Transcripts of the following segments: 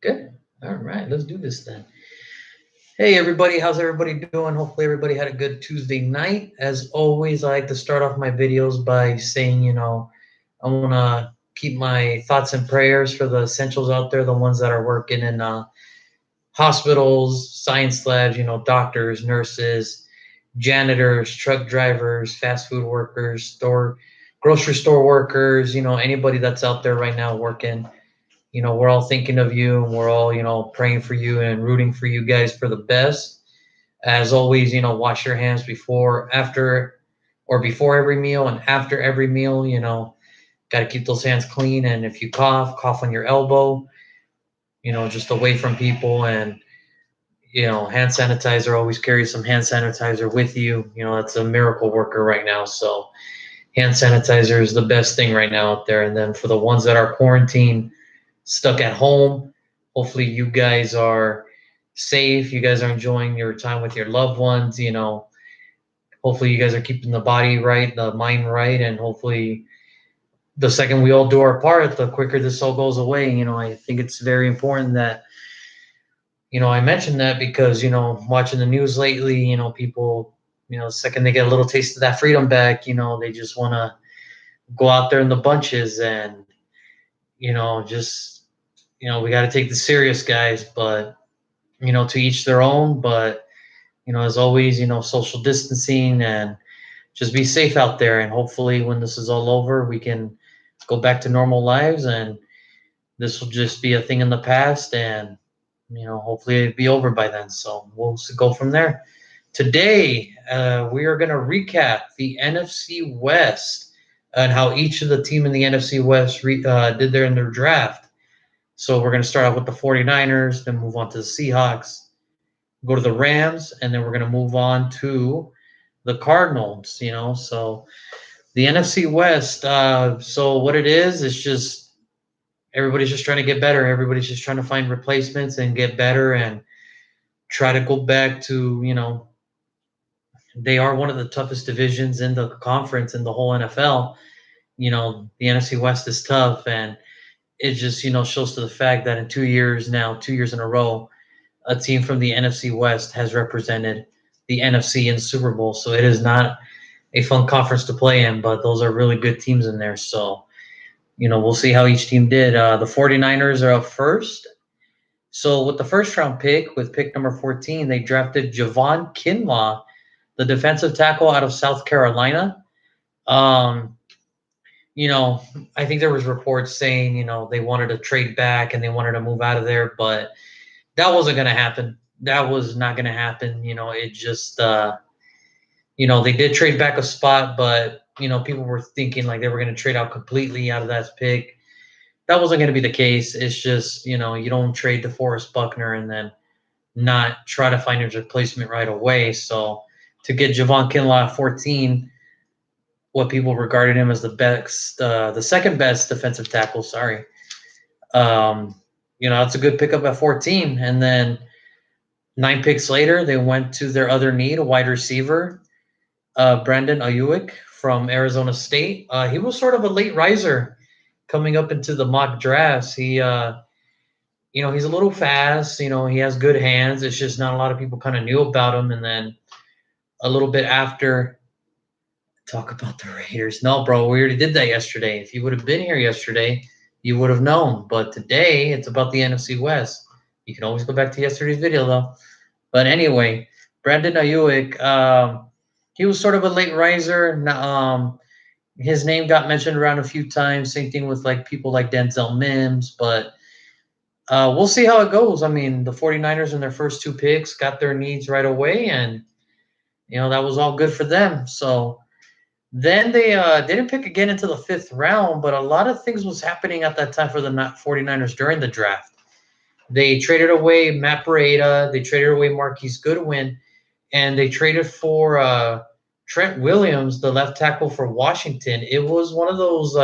Good. All right, let's do this then. Hey, everybody, how's everybody doing? Hopefully, everybody had a good Tuesday night. As always, I like to start off my videos by saying, I want to keep my thoughts and prayers for the essentials out there, the ones that are working in hospitals, science labs, doctors, nurses, janitors, truck drivers, fast food workers, grocery store workers, anybody that's out there right now working. We're all thinking of you and we're all, praying for you and rooting for you guys for the best. As always, wash your hands before every meal and after every meal, got to keep those hands clean. And if you cough on your elbow, just away from people. And, hand sanitizer, always carry some hand sanitizer with you. That's a miracle worker right now. So hand sanitizer is the best thing right now out there. And then for the ones that are quarantined, stuck at home. Hopefully, you guys are safe. You guys are enjoying your time with your loved ones. Hopefully, you guys are keeping the body right, the mind right, and hopefully, the second we all do our part, the quicker this all goes away. I think it's very important that I mentioned that because watching the news lately, people, the second they get a little taste of that freedom back, they just want to go out there in the bunches and just we got to take this serious, guys, but, to each their own. But, as always, social distancing and just be safe out there. And hopefully, when this is all over, we can go back to normal lives and this will just be a thing in the past. And, hopefully it'll be over by then. So we'll go from there. Today, we are going to recap the NFC West and how each of the team in the NFC West did there in their draft. So we're going to start out with the 49ers, then move on to the Seahawks, go to the Rams, and then we're going to move on to the Cardinals, So the NFC West, so what it is just everybody's just trying to get better. Everybody's just trying to find replacements and get better and try to go back to, they are one of the toughest divisions in the conference in the whole NFL. The NFC West is tough, and it just shows to the fact that in 2 years now, 2 years in a row, a team from the NFC West has represented the NFC in the Super Bowl. So it is not a fun conference to play in, but those are really good teams in there. So we'll see how each team did. The 49ers are up first. So with the first round pick, with pick number 14, they drafted Javon Kinlaw, the defensive tackle out of South Carolina. I think there was reports saying, they wanted to trade back and they wanted to move out of there, but that wasn't going to happen. That was not going to happen. It just, they did trade back a spot, but, people were thinking like they were going to trade out completely out of that pick. That wasn't going to be the case. It's just, you don't trade DeForest Buckner and then not try to find his replacement right away. So to get Javon Kinlaw at 14, what people regarded him as the second best defensive tackle. Sorry. It's a good pickup at 14. And then 9 picks later, they went to their other need, a wide receiver, Brandon Ayuk from Arizona State. He was sort of a late riser coming up into the mock drafts. He, he's a little fast. He has good hands. It's just not a lot of people kind of knew about him. And then a little bit after, talk about the Raiders. No, bro, we already did that yesterday. If you would have been here yesterday, you would have known. But today, it's about the NFC West. You can always go back to yesterday's video, though. But anyway, Brandon Ayuk, he was sort of a late riser. His name got mentioned around a few times. Same thing with like people like Denzel Mims. But we'll see how it goes. I mean, the 49ers in their first 2 picks got their needs right away. And, that was all good for them. So then they didn't pick again into the 5th round, but a lot of things was happening at that time for the 49ers during the draft. They traded away Matt Breida. They traded away Marquise Goodwin. And they traded for Trent Williams, the left tackle for Washington. It was one of those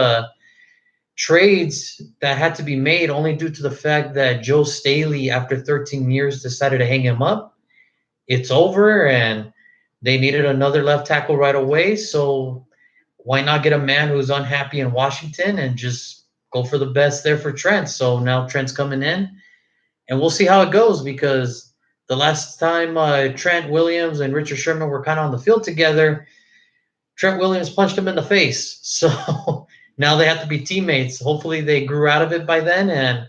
trades that had to be made only due to the fact that Joe Staley, after 13 years, decided to hang him up. It's over, and they needed another left tackle right away, so why not get a man who's unhappy in Washington and just go for the best there for Trent? So now Trent's coming in, and we'll see how it goes because the last time Trent Williams and Richard Sherman were kind of on the field together, Trent Williams punched him in the face. So now they have to be teammates. Hopefully they grew out of it by then, and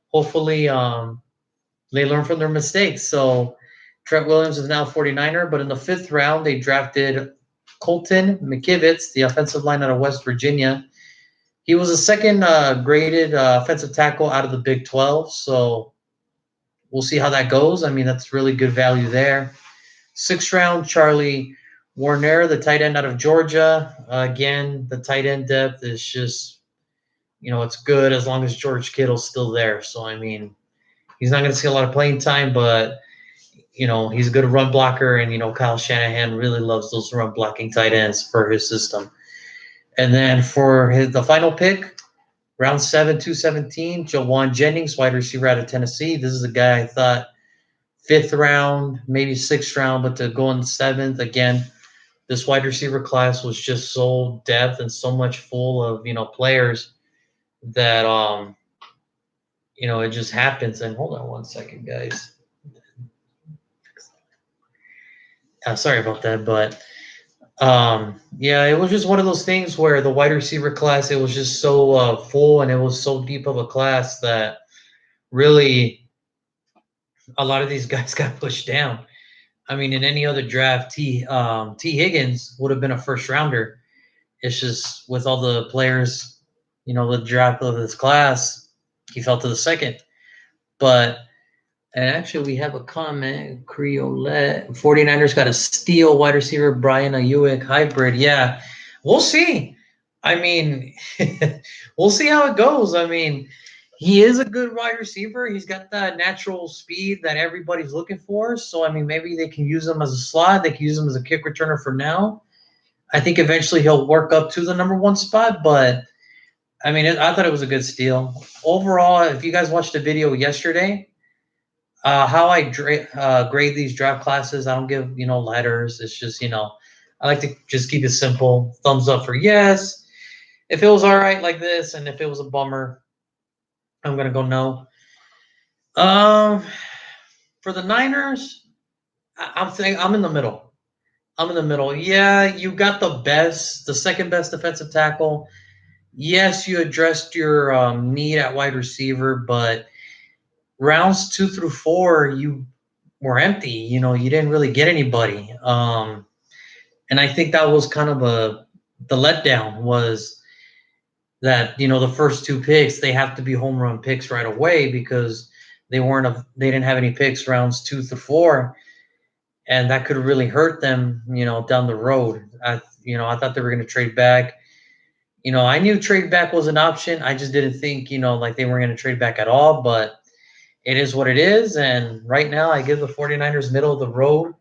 hopefully they learn from their mistakes. So Trent Williams is now 49er, but in the 5th round, they drafted Colton McKivitz, the offensive line out of West Virginia. He was the second graded offensive tackle out of the Big 12, so we'll see how that goes. I mean, that's really good value there. 6th round, Charlie Warner, the tight end out of Georgia. Again, the tight end depth is just, it's good as long as George Kittle's still there. So, I mean, he's not going to see a lot of playing time, but, he's a good run blocker, and, Kyle Shanahan really loves those run blocking tight ends for his system. And then for the final pick, round 7, 217, Jawan Jennings, wide receiver out of Tennessee. This is a guy I thought 5th round, maybe 6th round, but to go in the 7th, again, this wide receiver class was just so depth and so much full of, players that, it just happens. And hold on one second, guys. Sorry about that, but yeah, it was just one of those things where the wide receiver class, it was just so full and it was so deep of a class that really a lot of these guys got pushed down. I mean, in any other draft, T. Higgins would have been a 1st rounder. It's just with all the players, the draft of this class, he fell to the 2nd. But and actually, we have a comment. Creolette 49ers got a steal wide receiver, Brian Ayuk hybrid. Yeah, we'll see. I mean, we'll see how it goes. I mean, he is a good wide receiver. He's got that natural speed that everybody's looking for. So, I mean, maybe they can use him as a slot. They can use him as a kick returner for now. I think eventually he'll work up to the number 1 spot. But, I mean, I thought it was a good steal. Overall, if you guys watched the video yesterday, how I grade these draft classes, I don't give, letters. It's just, I like to just keep it simple. Thumbs up for yes. If it was all right like this, and if it was a bummer, I'm going to go no. For the Niners, I'm in the middle. I'm in the middle. Yeah, you got the second best defensive tackle. Yes, you addressed your need at wide receiver, but rounds 2 through 4, you were empty. You didn't really get anybody. And I think that was kind of the letdown was that, the first 2 picks, they have to be home run picks right away because they didn't have any picks rounds 2 through 4. And that could really hurt them, down the road. I thought they were going to trade back. I knew trade back was an option. I just didn't think, like they weren't going to trade back at all, but it is what it is. And right now I give the 49ers middle of the road,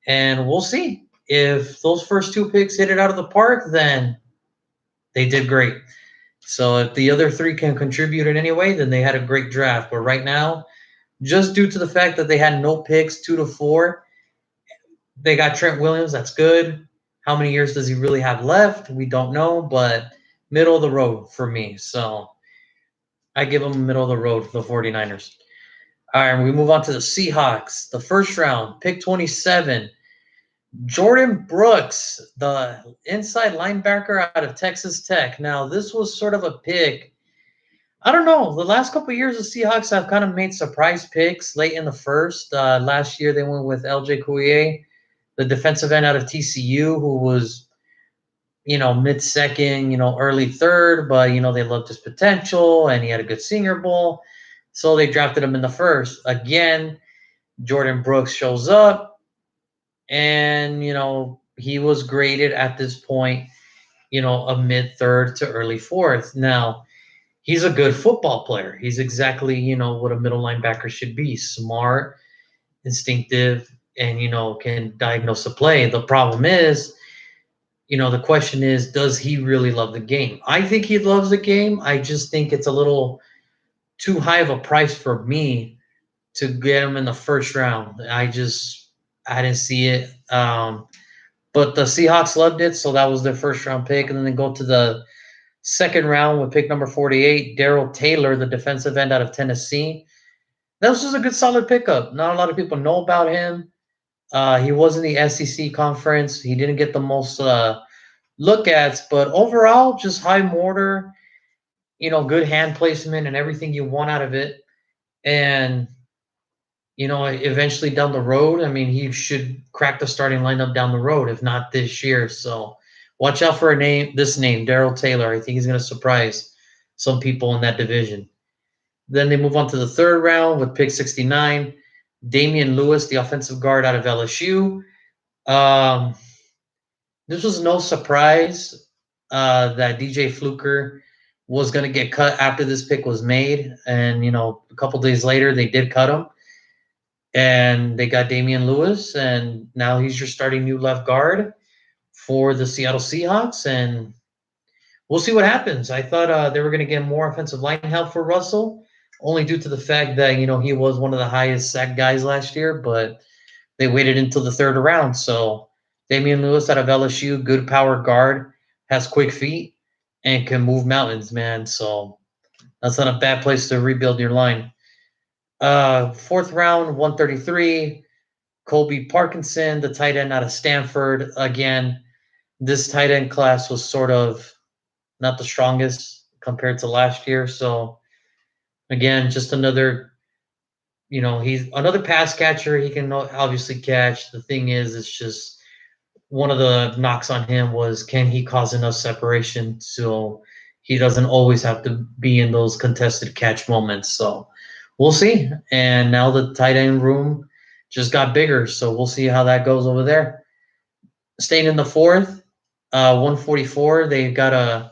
and we'll see. If those first 2 picks hit it out of the park, then they did great. So if the other 3 can contribute in any way, then they had a great draft. But right now, just due to the fact that they had no picks 2 to 4, they got Trent Williams. That's good. How many years does he really have left? We don't know, but middle of the road for me. So I give them middle of the road for the 49ers. All right, we move on to the Seahawks. The 1st round, pick 27. Jordan Brooks, the inside linebacker out of Texas Tech. Now, this was sort of a pick. I don't know. The last couple of years, the Seahawks have kind of made surprise picks late in the 1st. Last year, they went with LJ Coulier, the defensive end out of TCU, who was, mid-2nd, early 3rd, but, they loved his potential, and he had a good Senior Bowl. So they drafted him in the 1st. Again, Jordan Brooks shows up, and, he was graded at this point, a mid-3rd to early 4th. Now, he's a good football player. He's exactly, what a middle linebacker should be. Smart, instinctive, and, can diagnose the play. The problem is, the question is, does he really love the game? I think he loves the game. I just think it's a little too high of a price for me to get him in the 1st round. I didn't see it. But the Seahawks loved it, so that was their 1st round pick. And then they go to the 2nd round with pick number 48, Darrell Taylor, the defensive end out of Tennessee. That was just a good solid pickup. Not a lot of people know about him. He was in the SEC conference. He didn't get the most look at, but overall, just high mortar, good hand placement and everything you want out of it. And, eventually down the road, I mean, he should crack the starting lineup down the road, if not this year. So watch out for this name, Daryl Taylor. I think he's going to surprise some people in that division. Then they move on to the third round with pick 69. Damian Lewis, the offensive guard out of LSU. Um, this was no surprise that DJ Fluker was going to get cut after this pick was made. And, a couple days later, they did cut him. And they got Damian Lewis. And now he's your starting new left guard for the Seattle Seahawks. And we'll see what happens. I thought they were going to get more offensive line help for Russell, only due to the fact that, he was one of the highest sack guys last year. But they waited until the third round. So Damian Lewis out of LSU, good power guard, has quick feet, and can move mountains, man. So that's not a bad place to rebuild your line. Fourth round, 133, Colby Parkinson, the tight end out of Stanford. Again, this tight end class was sort of not the strongest compared to last year. So again, just another he's another pass catcher. He can obviously catch. The thing is, it's just one of the knocks on him was, can he cause enough separation so he doesn't always have to be in those contested catch moments. So we'll see. And now the tight end room just got bigger. So we'll see how that goes over there. Staying in the fourth, 144, they got a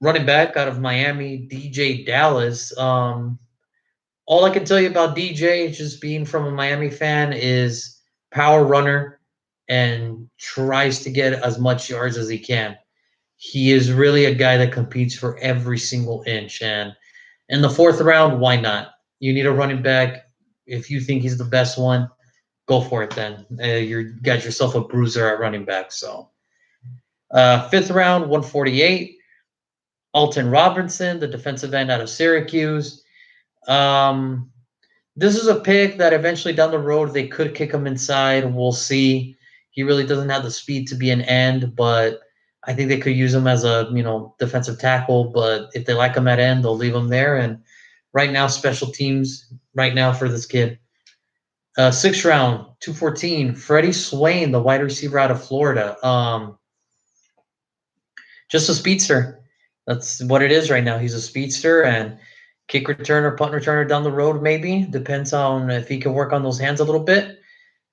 running back out of Miami, DJ Dallas. All I can tell you about DJ, just being from a Miami fan, is power runner and tries to get as much yards as he can. He is really a guy that competes for every single inch. And in the fourth round, why not? You need a running back. If you think he's the best one, go for it then. You got yourself a bruiser at running back. So, fifth round, 148, Alton Robinson, the defensive end out of Syracuse. Um, this is a pick that eventually down the road they could kick him inside. We'll see. He really doesn't have the speed to be an end, but I think they could use him as a defensive tackle. But if they like him at end, they'll leave him there. And right now, special teams right now for this kid. Sixth round, 214, Freddie Swain, the wide receiver out of Florida. Just a speedster. That's what it is right now. He's a speedster and kick returner, punt returner down the road, maybe. Depends on if he can work on those hands a little bit.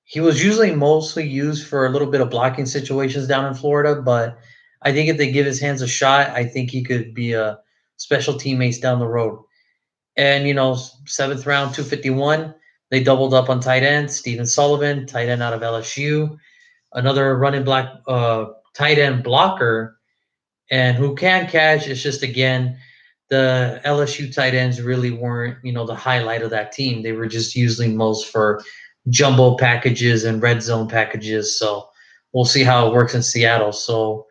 He was usually mostly used for a little bit of blocking situations down in Florida, but I think if they give his hands a shot, I think he could be a special teammates down the road. And, seventh round, 251, they doubled up on tight end. Stephen Sullivan, tight end out of LSU. Another running tight end blocker and who can catch. It's just, again, the LSU tight ends really weren't, the highlight of that team. They were just usually most for jumbo packages and red zone packages. So we'll see how it works in Seattle. So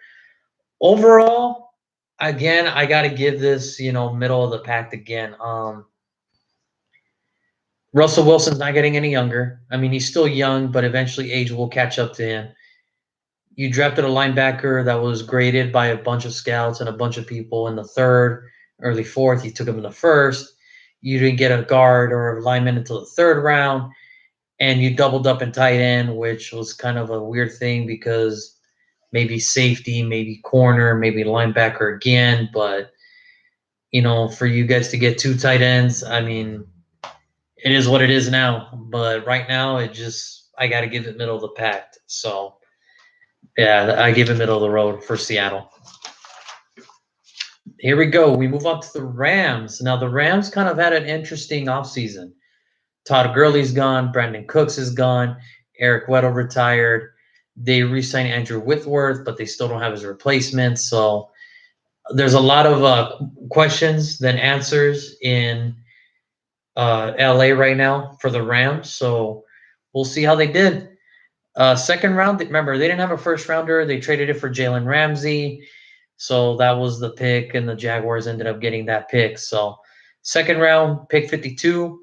overall, again, I got to give this, middle of the pack again. Russell Wilson's not getting any younger. I mean, he's still young, but eventually age will catch up to him. You drafted a linebacker that was graded by a bunch of scouts and a bunch of people in the third, early fourth. You took him in the first. You didn't get a guard or a lineman until the third round. And you doubled up in tight end, which was kind of a weird thing because maybe safety, maybe corner, maybe linebacker again. But, for you guys to get two tight ends, I mean, it is what it is now. But right now, I got to give it middle of the pack. So, yeah, I give it middle of the road for Seattle. Here we go. We move on to the Rams. Now, the Rams kind of had an interesting offseason. Todd Gurley's gone. Brandon Cooks is gone. Eric Weddle retired. They re-signed Andrew Whitworth, but they still don't have his replacement. So there's a lot of questions than answers in LA right now for the Rams. So we'll see how they did. Second round, remember, they didn't have a first rounder. They traded it for Jalen Ramsey. So that was the pick, and the Jaguars ended up getting that pick. So second round, pick 52,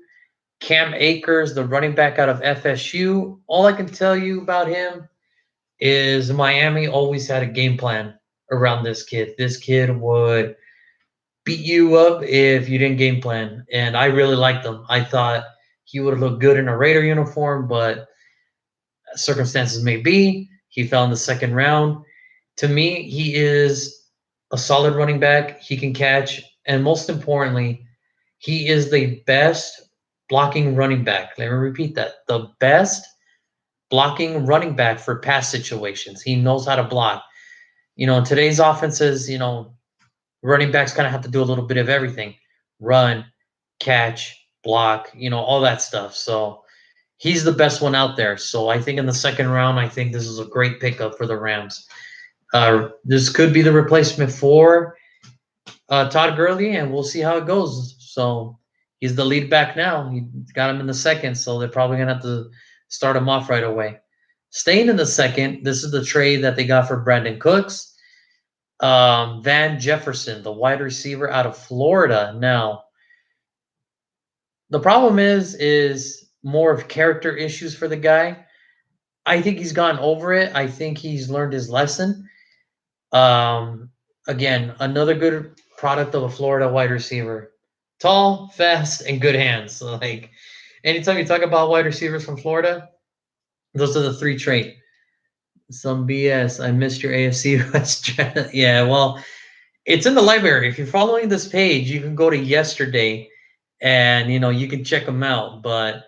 Cam Akers, the running back out of FSU. All I can tell you about him is Miami always had a game plan around this kid. This kid would beat you up if you didn't game plan, and I really liked him. I thought he would have looked good in a Raider uniform, but circumstances may be he fell in the second round. To me, he is a solid running back. He can catch, and most importantly, he is the best blocking running back. Let me repeat that: the best blocking running back for pass situations. He knows how to block. In today's offenses, running backs kind of have to do a little bit of everything: run, catch, block, all that stuff. So he's the best one out there. So I think in the second round, I think this is a great pickup for the Rams. This could be the replacement for Todd Gurley, and we'll see how it goes. So he's the lead back now. He got him in the second, so they're probably going to have to start him off right away. Staying in the second, this is the trade that they got for Brandon Cooks. Van Jefferson, the wide receiver out of Florida. Now, the problem is more of character issues for the guy. I think he's gotten over it. I think he's learned his lesson. Again, another good product of a Florida wide receiver. Tall, fast, and good hands. So, like, anytime you talk about wide receivers from Florida, those are the three traits. Some BS. I missed your AFC West. Yeah, well, it's in the library. If you're following this page, you can go to yesterday and you can check them out. But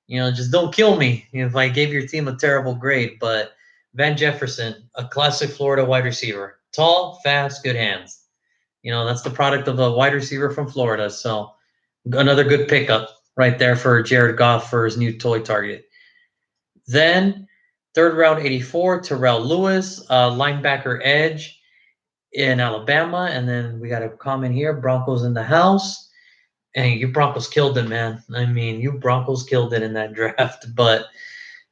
just don't kill me if I gave your team a terrible grade. But Van Jefferson, a classic Florida wide receiver, tall, fast, good hands. That's the product of a wide receiver from Florida. So another good pickup right there for Jared Goff for his new toy target. Then third round 84, Terrell Lewis, linebacker edge in Alabama. And then we got a comment here, Broncos in the house. And you Broncos killed it, man. I mean, you Broncos killed it in that draft. But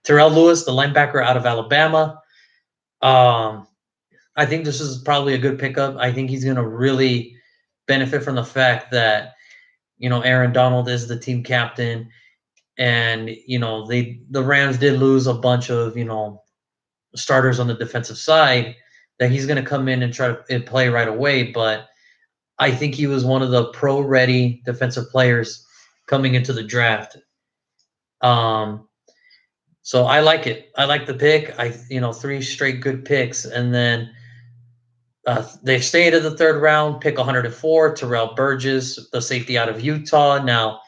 Terrell Lewis, the linebacker out of Alabama, I think this is probably a good pickup. I think he's going to really benefit from the fact that, Aaron Donald is the team captain. And, the Rams did lose a bunch of, starters on the defensive side that he's going to come in and try to play right away. But I think he was one of the pro-ready defensive players coming into the draft. So I like it. I like the pick. 3 straight good picks. And then they stayed in the third round, pick 104, Terrell Burgess, the safety out of Utah. Now,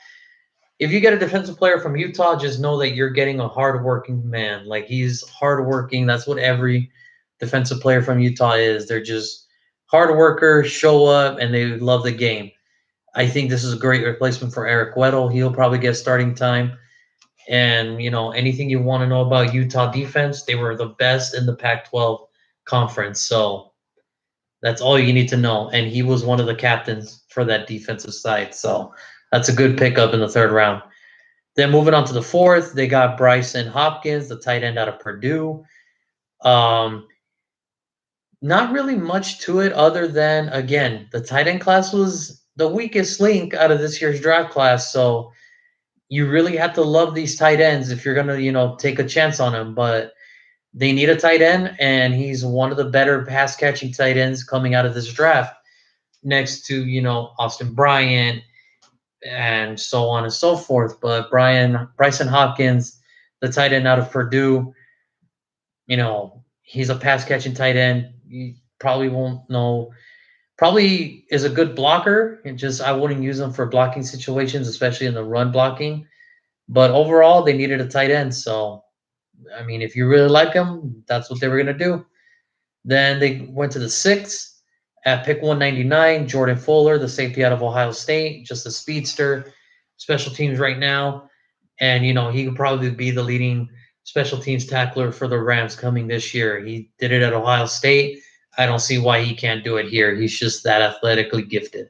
if you get a defensive player from Utah, just know that you're getting a hardworking man. Like, he's hardworking. That's what every defensive player from Utah is. They're just hard workers, show up, and they love the game. I think this is a great replacement for Eric Weddle. He'll probably get starting time. And, anything you want to know about Utah defense, they were the best in the Pac-12 conference. So that's all you need to know. And he was one of the captains for that defensive side. So that's a good pickup in the third round. Then moving on to the fourth, they got Bryson Hopkins, the tight end out of Purdue. Not really much to it other than, again, the tight end class was the weakest link out of this year's draft class. So you really have to love these tight ends if you're going to, take a chance on them. But they need a tight end, and he's one of the better pass-catching tight ends coming out of this draft next to, Austin Bryant and so on and so forth. But Bryson Hopkins, the tight end out of Purdue, he's a pass-catching tight end. You probably won't know. Probably is a good blocker. I wouldn't use him for blocking situations, especially in the run blocking. But overall, they needed a tight end. So, I mean, if you really like him, that's what they were going to do. Then they went to the sixth. At pick 199, Jordan Fuller, the safety out of Ohio State, just a speedster, special teams right now. And, he could probably be the leading special teams tackler for the Rams coming this year. He did it at Ohio State. I don't see why he can't do it here. He's just that athletically gifted.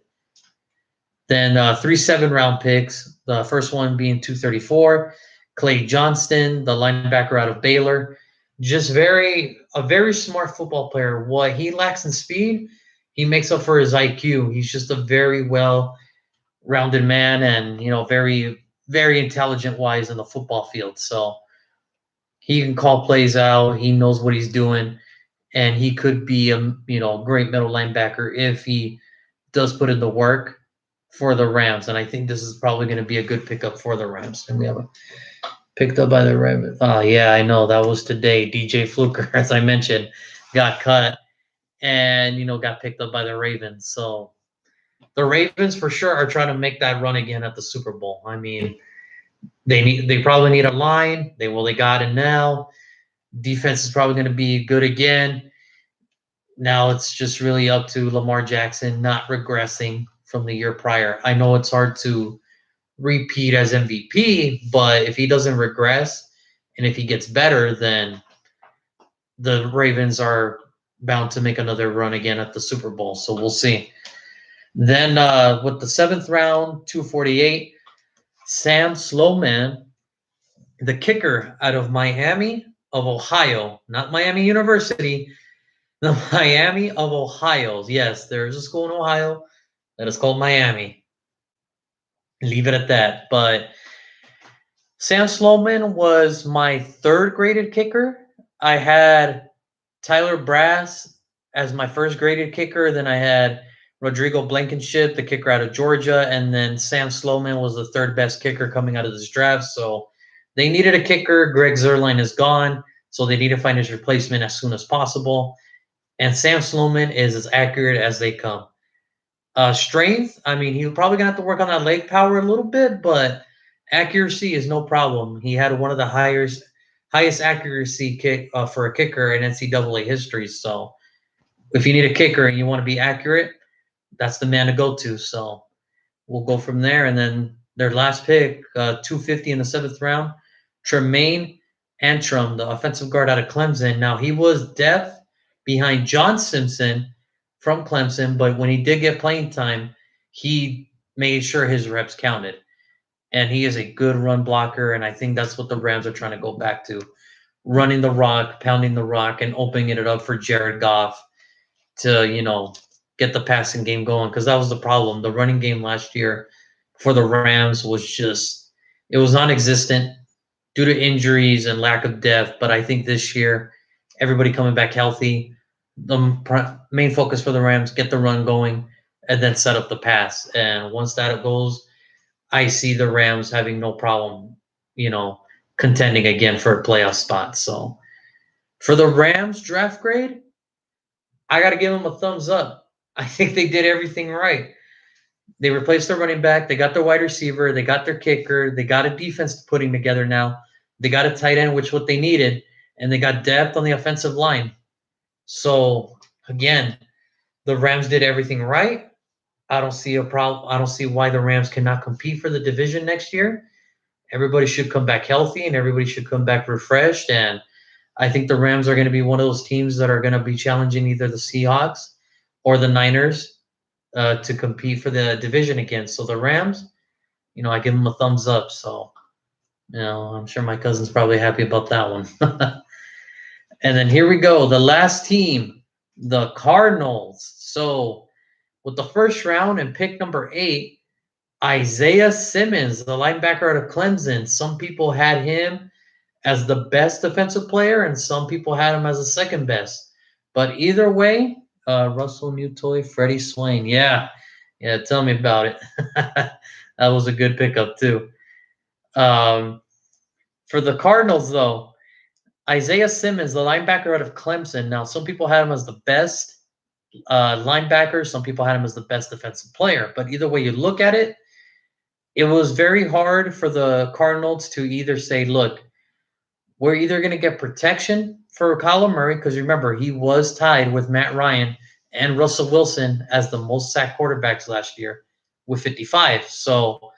Then 3 7-round picks, the first one being 234, Clay Johnston, the linebacker out of Baylor. Just a very smart football player. What he lacks in speed, he makes up for his IQ. He's just a very well-rounded man and, very, very intelligent wise in the football field. So he can call plays out. He knows what he's doing, and he could be a great middle linebacker if he does put in the work for the Rams. And I think this is probably going to be a good pickup for the Rams. And we have a picked up by the Ravens. Oh yeah, I know that was today. DJ Fluker, as I mentioned, got cut and got picked up by the Ravens. So the Ravens for sure are trying to make that run again at the Super Bowl. I mean, they probably need a line. They got it now. Defense is probably going to be good again. Now it's just really up to Lamar Jackson not regressing from the year prior. I know it's hard to repeat as MVP, but if he doesn't regress and if he gets better, then the Ravens are bound to make another run again at the Super Bowl. So we'll see. Then with the 7th round, 248, Sam Slowman, the kicker out of Miami of Ohio, not Miami University, the Miami of Ohio. Yes, there's a school in Ohio that is called Miami. Leave it at that. But Sam Slowman was my 3rd graded kicker. I had Tyler Brass as my 1st graded kicker. Then I had Rodrigo Blankenship, the kicker out of Georgia. And then Sam Slowman was the 3rd best kicker coming out of this draft. So they needed a kicker. Greg Zuerlein is gone. So they need to find his replacement as soon as possible. And Sam Slowman is as accurate as they come. Strength, I mean, he's probably going to have to work on that leg power a little bit, but accuracy is no problem. He had one of the highest accuracy kick for a kicker in NCAA history. So if you need a kicker and you want to be accurate, that's the man to go to. So we'll go from there. And then their last pick, 250 in the 7th round, Tremaine Antrim, the offensive guard out of Clemson. Now, he was depth behind John Simpson from Clemson, but when he did get playing time, he made sure his reps counted. And he is a good run blocker, and I think that's what the Rams are trying to go back to. Running the rock, pounding the rock, and opening it up for Jared Goff to, get the passing game going, because that was the problem. The running game last year for the Rams was it was non-existent due to injuries and lack of depth, but I think this year, everybody coming back healthy, the main focus for the Rams, get the run going, and then set up the pass. And once that goes, I see the Rams having no problem, contending again for a playoff spot. So for the Rams draft grade, I got to give them a thumbs up. I think they did everything right. They replaced their running back. They got their wide receiver. They got their kicker. They got a defense putting together now. They got a tight end, which what they needed, and they got depth on the offensive line. So again, the Rams did everything right. I don't see a problem. I don't see why the Rams cannot compete for the division next year. Everybody should come back healthy and everybody should come back refreshed. And I think the Rams are going to be one of those teams that are going to be challenging either the Seahawks or the Niners to compete for the division again. So the Rams, I give them a thumbs up. So, I'm sure my cousin's probably happy about that one. And then here we go. The last team, the Cardinals. So with the 1st round and pick number 8, Isaiah Simmons, the linebacker out of Clemson. Some people had him as the best defensive player, and some people had him as the 2nd best. But either way, Russell Mutoy, Freddie Swain. Yeah, tell me about it. That was a good pickup too. For the Cardinals, though, Isaiah Simmons, the linebacker out of Clemson. Now, some people had him as the best linebacker. Some people had him as the best defensive player. But either way you look at it, it was very hard for the Cardinals to either say, look, we're either going to get protection for Kyler Murray, because remember, he was tied with Matt Ryan and Russell Wilson as the most sacked quarterbacks last year with 55. So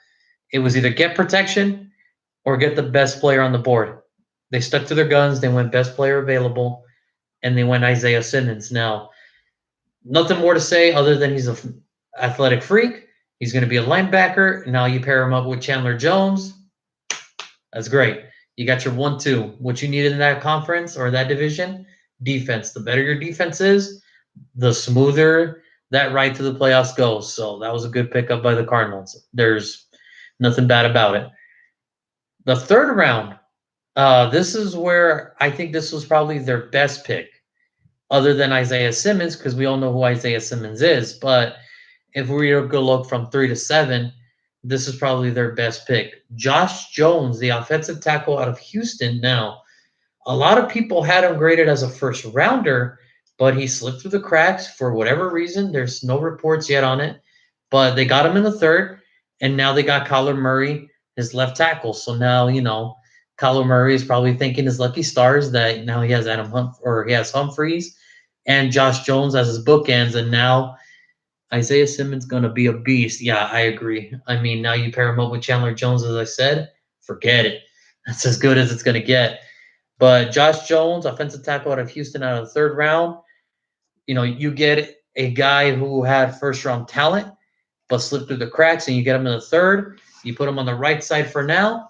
it was either get protection or get the best player on the board. They stuck to their guns. They went best player available, and they went Isaiah Simmons. Now, nothing more to say other than he's an athletic freak. He's going to be a linebacker. Now you pair him up with Chandler Jones. That's great. You got your 1-2. What you needed in that conference or that division? Defense. The better your defense is, the smoother that ride to the playoffs goes. So that was a good pickup by the Cardinals. There's nothing bad about it. The third round, this is where I think this was probably their best pick, other than Isaiah Simmons, because we all know who Isaiah Simmons is. But if we were to look from 3 to 7, this is probably their best pick. Josh Jones, the offensive tackle out of Houston. Now, a lot of people had him graded as a first rounder, but he slipped through the cracks for whatever reason. There's no reports yet on it, but they got him in the third, and now they got Kyler Murray, his left tackle. So now, Kyler Murray is probably thinking his lucky stars that now he has he has Humphreys and Josh Jones as his bookends, and now Isaiah Simmons gonna be a beast. Yeah, I agree. I mean, now you pair him up with Chandler Jones, as I said, forget it. That's as good as it's gonna get. But Josh Jones, offensive tackle out of Houston, out of the third round, you get a guy who had first round talent but slipped through the cracks, and you get him in the third. You put him on the right side for now.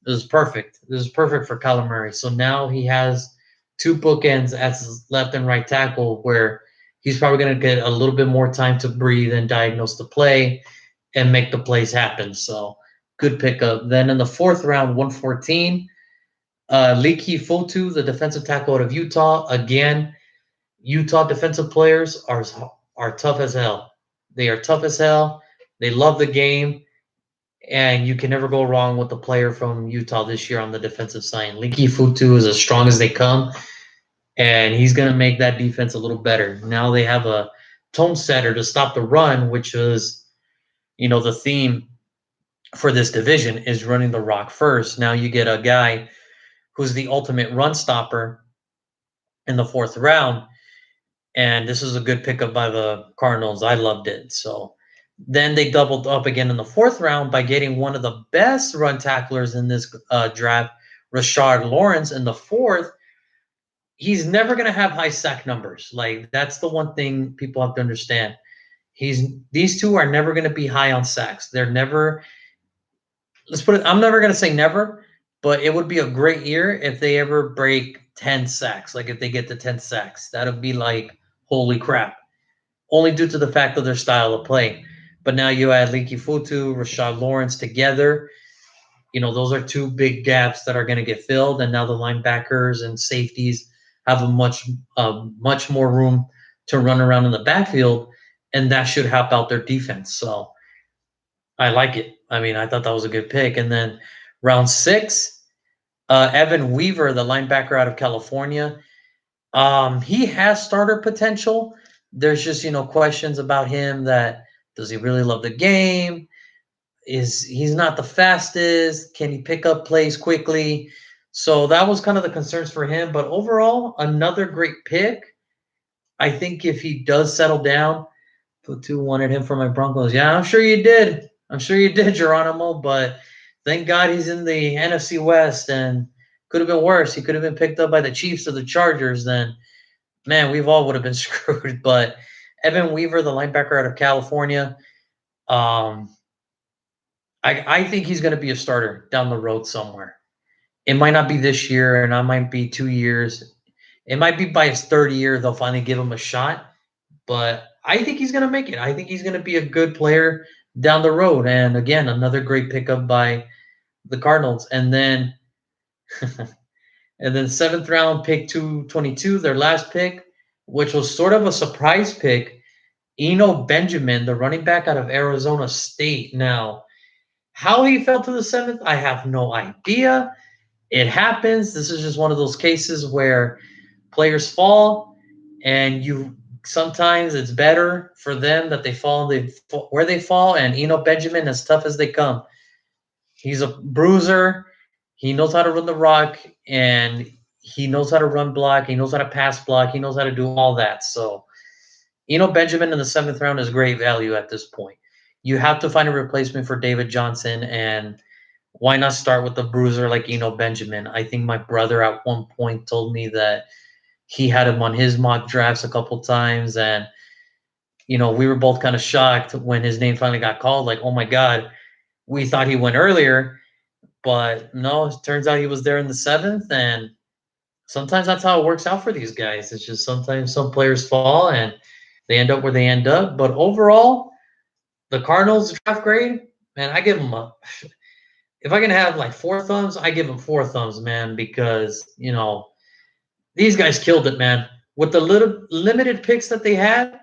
This is perfect. This is perfect for Kyler Murray. So now he has two bookends as his left and right tackle, where he's probably going to get a little bit more time to breathe and diagnose the play and make the plays happen. So good pickup. Then in the fourth round, 114, Leki Fotu, the defensive tackle out of Utah. Again, Utah defensive players are tough as hell. They are tough as hell. They love the game, and you can never go wrong with the player from Utah this year on the defensive side. Leki Fotu is as strong as they come, and he's going to make that defense a little better. Now they have a tone setter to stop the run, which was, the theme for this division is running the rock first. Now you get a guy who's the ultimate run stopper in the fourth round. And this is a good pickup by the Cardinals. I loved it. So then they doubled up again in the fourth round by getting one of the best run tacklers in this draft, Rashard Lawrence, in the fourth. He's never going to have high sack numbers. Like, that's the one thing people have to understand. These two are never going to be high on sacks. They're never, let's put it, I'm never going to say never, but it would be a great year if they ever break 10 sacks. Like, if they get to 10 sacks, that would be like, holy crap. Only due to the fact of their style of play. But now you add Leki Fotu, Rashad Lawrence together. Those are two big gaps that are going to get filled. And now the linebackers and safeties have a much more room to run around in the backfield, and that should help out their defense. So I like it. I mean, I thought that was a good pick. And then round 6, Evan Weaver, the linebacker out of California. He has starter potential. There's just, questions about him that does he really love the game? He's not the fastest? Can he pick up plays quickly? So that was kind of the concerns for him. But overall, another great pick. I think if he does settle down, Putu wanted him for my Broncos. Yeah, I'm sure you did. I'm sure you did, Geronimo. But thank God he's in the NFC West, and could have been worse. He could have been picked up by the Chiefs or the Chargers. Then, man, we've all would have been screwed. But Evan Weaver, the linebacker out of California, I think he's going to be a starter down the road somewhere. It might not be this year, and it might be 2 years. It might be by his third year they'll finally give him a shot. But I think he's going to make it. I think he's going to be a good player down the road. And again, another great pickup by the Cardinals. And then, seventh round pick 222, their last pick, which was sort of a surprise pick. Eno Benjamin, the running back out of Arizona State. Now, how he fell to the seventh, I have no idea. It happens. This is just one of those cases where players fall, and sometimes it's better for them that they fall where they fall. And Eno Benjamin, as tough as they come, he's a bruiser. He knows how to run the rock, and he knows how to run block. He knows how to pass block. He knows how to do all that. So Eno Benjamin in the seventh round is great value at this point. You have to find a replacement for David Johnson, and why not start with a bruiser like Eno Benjamin? I think my brother at one point told me that he had him on his mock drafts a couple times, and we were both kind of shocked when his name finally got called. Like, oh my God, we thought he went earlier, but no, it turns out he was there in the seventh, and sometimes that's how it works out for these guys. It's just sometimes some players fall and they end up where they end up. But overall, the Cardinals draft grade, man, I give them if I can have like 4 thumbs, I give them 4 thumbs, man, because these guys killed it, man. With the little limited picks that they had,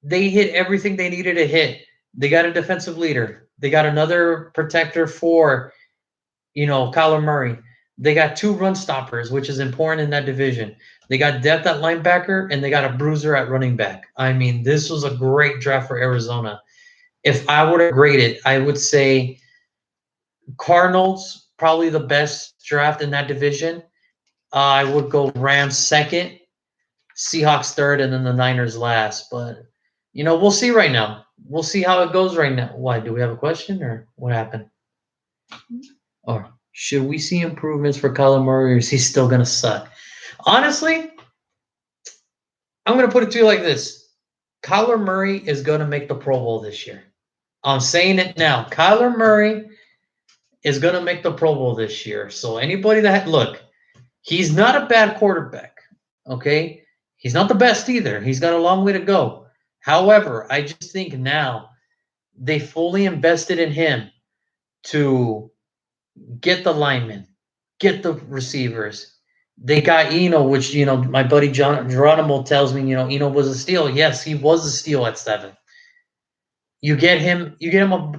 they hit everything they needed to hit. They got a defensive leader. They got another protector for, Kyler Murray. They got 2 run stoppers, which is important in that division. They got depth at linebacker, and they got a bruiser at running back. I mean, this was a great draft for Arizona. If I were to grade it, I would say Cardinals probably the best draft in that division. I would go Rams second, Seahawks third, and then the Niners last. But we'll see right now. We'll see how it goes right now. Why? Do we have a question or what happened? Or should we see improvements for Kyler Murray, or is he still gonna suck? Honestly, I'm gonna put it to you like this: Kyler Murray is gonna make the Pro Bowl this year. I'm saying it now. Kyler Murray is gonna make the Pro Bowl this year. So anybody that look, he's not a bad quarterback. Okay, he's not the best either. He's got a long way to go. However, I just think now they fully invested in him to get the linemen, get the receivers. They got Eno, which my buddy Geronimo tells me, Eno was a steal. Yes, he was a steal at 7. You get him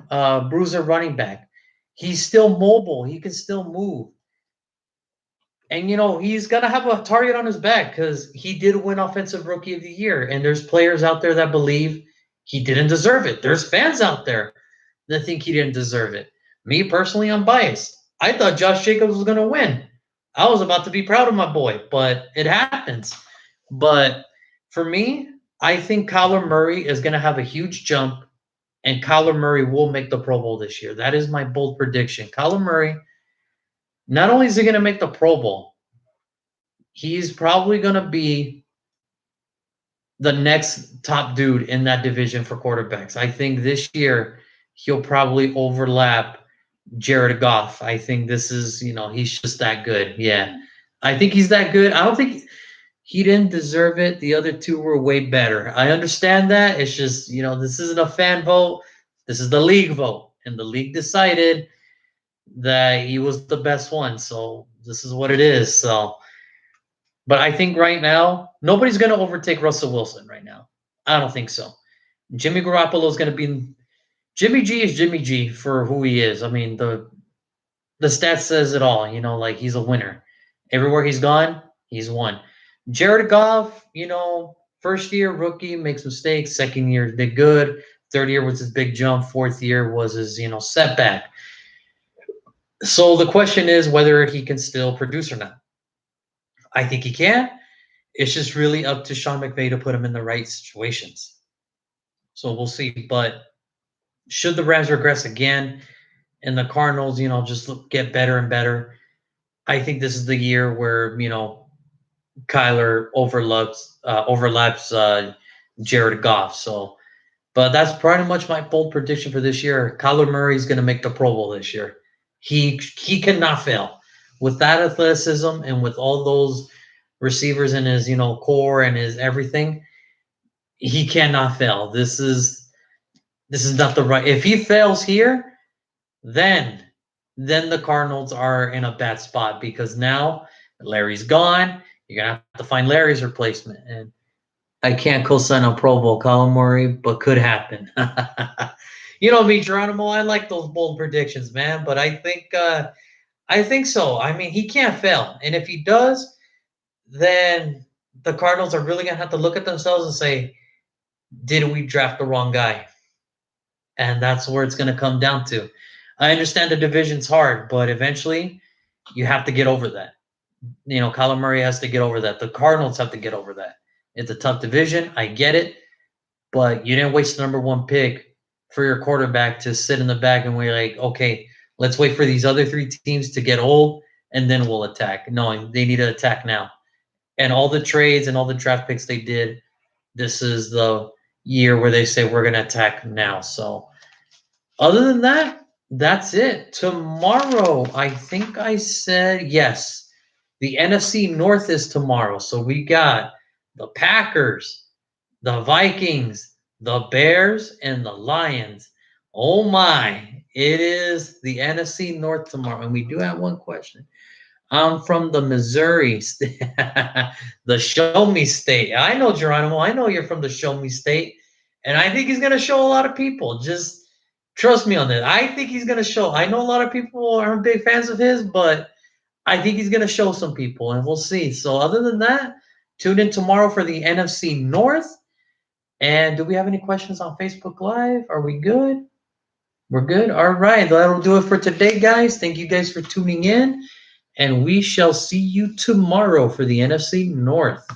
a bruiser running back. He's still mobile. He can still move. And he's gonna have a target on his back because he did win Offensive Rookie of the Year. And there's players out there that believe he didn't deserve it. There's fans out there that think he didn't deserve it. Me personally, I'm biased. I thought Josh Jacobs was gonna win. I was about to be proud of my boy, but it happens. But for me, I think Kyler Murray is gonna have a huge jump, and Kyler Murray will make the Pro Bowl this year. That is my bold prediction. Kyler Murray, not only is he gonna make the Pro Bowl, he's probably going to be the next top dude in that division for quarterbacks. I think this year he'll probably overlap Jared Goff. I think this is, he's just that good. Yeah. I think he's that good. I don't think he didn't deserve it. The other 2 were way better. I understand that. It's just, this isn't a fan vote. This is the league vote. And the league decided that he was the best one. So this is what it is. So, but I think right now, nobody's going to overtake Russell Wilson right now. I don't think so. Jimmy Garoppolo is going to be – Jimmy G is Jimmy G for who he is. I mean, the stats says it all. Like he's a winner. Everywhere he's gone, he's won. Jared Goff, first year rookie, makes mistakes. Second year did good. Third year was his big jump. Fourth year was his, setback. So the question is whether he can still produce or not. I think he can. It's just really up to Sean McVay to put him in the right situations. So we'll see. But should the Rams regress again and the Cardinals, just get better and better, I think this is the year where, Kyler overlaps Jared Goff. So, but that's pretty much my bold prediction for this year. Kyler Murray is going to make the Pro Bowl this year. He cannot fail with that athleticism and with all those receivers in his core and his everything. He cannot fail. This is not the right. If he fails here, then the Cardinals are in a bad spot because now Larry's gone. You're gonna have to find Larry's replacement, and I can't co-sign a Pro Bowl Kyler Murray, but could happen. You know me, Geronimo. I like those bold predictions, man. But I think so. I mean, he can't fail, and if he does, then the Cardinals are really gonna have to look at themselves and say, "Did we draft the wrong guy?" And that's where it's gonna come down to. I understand the division's hard, but eventually, you have to get over that. Kyler Murray has to get over that. The Cardinals have to get over that. It's a tough division. I get it. But you didn't waste the number 1 pick for your quarterback to sit in the back and we're like, okay, let's wait for these other 3 teams to get old and then we'll attack. No, they need to attack now. And all the trades and all the draft picks they did, this is the year where they say we're going to attack now. So other than that, that's it. Tomorrow, I think I said yes. The NFC North is tomorrow. So we got the Packers, the Vikings, the Bears, and the Lions. Oh my. It is the NFC North tomorrow, and we do have one question. I'm from the Missouri state, the Show Me State. I know, Geronimo. I know you're from the Show Me State, and I think he's going to show a lot of people. Just trust me on that. I think he's going to show. I know a lot of people aren't big fans of his, but I think he's going to show some people, and we'll see. So, other than that, tune in tomorrow for the NFC North. And do we have any questions on Facebook Live? Are we good? We're good. All right. That'll do it for today, guys. Thank you guys for tuning in. And we shall see you tomorrow for the NFC North.